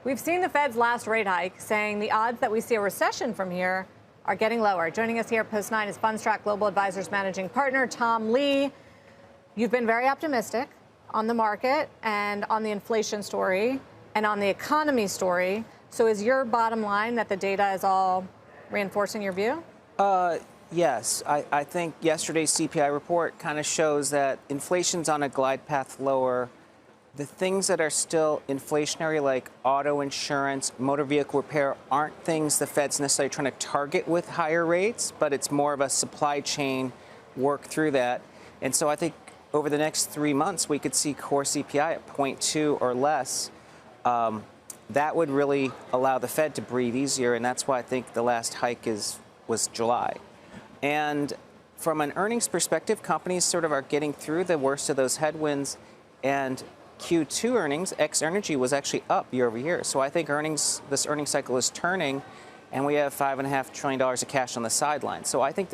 We've seen the Fed's last rate hike, saying the odds that we see a recession from here are getting lower. Joining us here at Post 9 is Fundstrat Global Advisors Managing Partner Tom Lee. You've been very optimistic on the market and on the inflation story and on the economy story. So is your bottom line that the data is all reinforcing your view? Yes. I think yesterday's CPI report kind of shows that inflation's on a glide path lower. The things that are still inflationary, like auto insurance, motor vehicle repair, aren't things the Fed's necessarily trying to target with higher rates, but it's more of a supply chain work through that. And so I think over the next 3 months, we could see core CPI at 0.2 or less. That would really allow the Fed to breathe easier, and that's why I think the last hike was July. And from an earnings perspective, companies sort of are getting through the worst of those headwinds, and Q2 earnings, ex-energy, was actually up year over year. So I think this earnings cycle is turning, and we have $5.5 trillion of cash on the sideline. So I think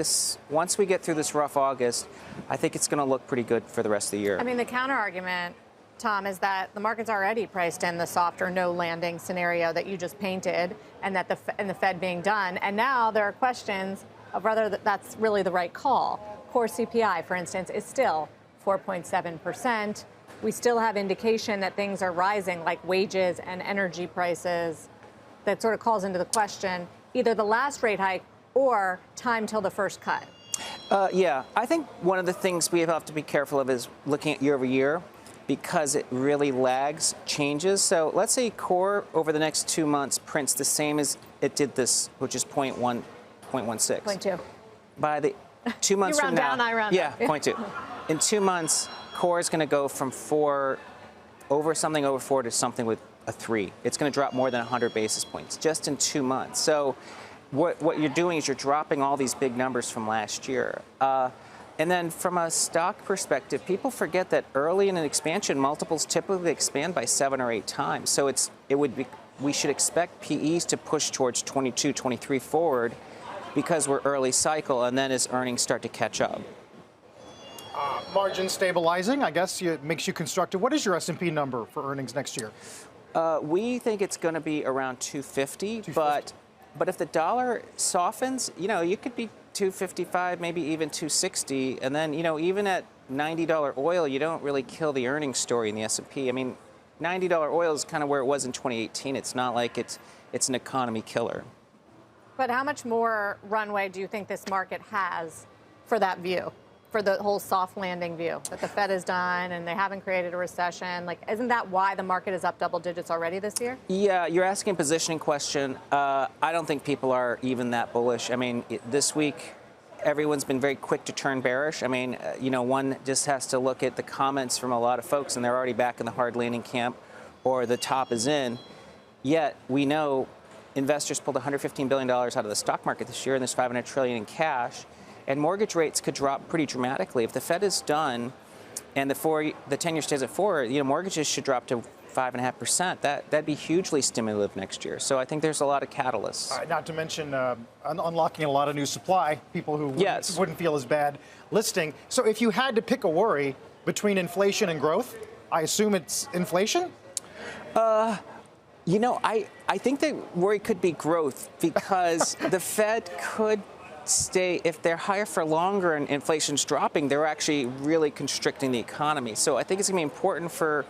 once we get through this rough August, I think it's going to look pretty good for the rest of the year. I mean, the counter argument, Tom, is that the market's already priced in the soft or no landing scenario that you just painted, and that the Fed being done. And now there are questions of whether that's really the right call. Core CPI, for instance, is still 4.7%. We still have indication that things are rising, like wages and energy prices. That sort of calls into the question either the last rate hike or time till the first cut. Yeah, I think one of the things we have to be careful of is looking at year over year, because it really lags changes. So let's say core over the next 2 months prints the same as it did this, which is 0.16. 0.2. By the 2 months you round from now, down, I round yeah, up. 0.2. In 2 months, core is going to go from something over 4 to something with a 3. It's going to drop more than 100 basis points just in 2 months. So what you're doing is you're dropping all these big numbers from last year. And then from a stock perspective, people forget that early in an expansion, multiples typically expand by 7 or 8 times. So we should expect PEs to push towards 22, 23 forward because we're early cycle, and then as earnings start to catch up. Margin stabilizing, I guess, it makes you constructive. What is your S&P number for earnings next year? We think it's going to be around 250, but if the dollar softens, you could be 255, maybe even 260, and then, even at $90 oil, you don't really kill the earnings story in the S&P. I mean, $90 oil is kind of where it was in 2018. It's not like it's an economy killer. But how much more runway do you think this market has for that view, for the whole soft landing view that the Fed has done and they haven't created a recession? Like, isn't that why the market is up double digits already this year? Yeah, you're asking a positioning question. I don't think people are even that bullish. I mean, this week, everyone's been very quick to turn bearish. I mean, one just has to look at the comments from a lot of folks, and they're already back in the hard landing camp, or the top is in. Yet, we know investors pulled $115 billion out of the stock market this year, and there's $500 trillion in cash. And mortgage rates could drop pretty dramatically. If the Fed is done and the 10-year stays at 4, mortgages should drop to 5.5%. That'd be hugely stimulative next year. So I think there's a lot of catalysts. Not to mention unlocking a lot of new supply, people who wouldn't feel as bad listing. So if you had to pick a worry between inflation and growth, I assume it's inflation? I think the worry could be growth, because the Fed could stay, if they're higher for longer and inflation's dropping, they're actually really constricting the economy. So I think it's going to be important for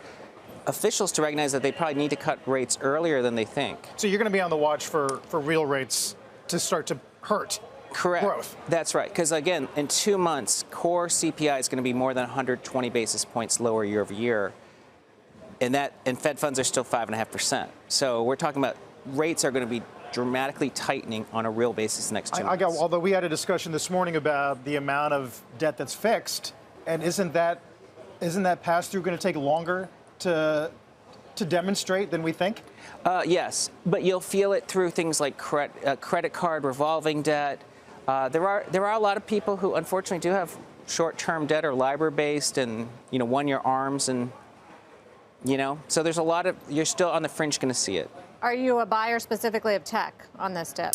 officials to recognize that they probably need to cut rates earlier than they think. So you're going to be on the watch for real rates to start to hurt. Correct. Growth. That's right. Because again, in 2 months, core CPI is going to be more than 120 basis points lower year over year. And Fed funds are still 5.5%. So we're talking about rates are going to be dramatically tightening on a real basis the next 2 months. Although we had a discussion this morning about the amount of debt that's fixed, and isn't that pass-through going to take longer to demonstrate than we think? Yes, but you'll feel it through things like credit card, revolving debt. There are a lot of people who unfortunately do have short-term debt or LIBOR-based, and one-year ARMs, and so there's a lot of, you're still on the fringe going to see it. Are you a buyer specifically of tech on this dip?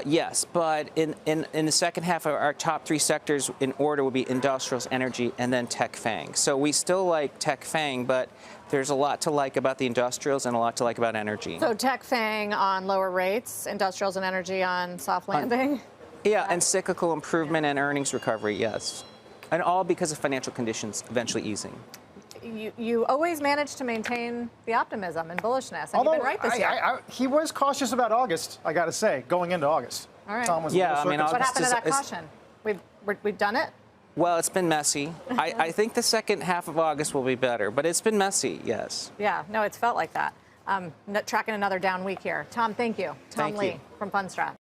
Yes, but in the second half, of our top 3 sectors in order would be industrials, energy, and then tech FANG. So we still like tech FANG, but there's a lot to like about the industrials and a lot to like about energy. So tech FANG on lower rates, industrials and energy on soft landing? Yeah, and cyclical improvement and earnings recovery, yes. And all because of financial conditions eventually easing. You always manage to maintain the optimism and bullishness, and you've been right this year. He was cautious about August, I got to say, going into August. All right. Tom was Yeah, a I mean, little What August happened to that caution? We've done it? Well, it's been messy. I think the second half of August will be better, but it's been messy, yes. Yeah, no, it's felt like that. Tracking another down week here. Tom, thank you. Tom Thank Lee you. from Fundstrat.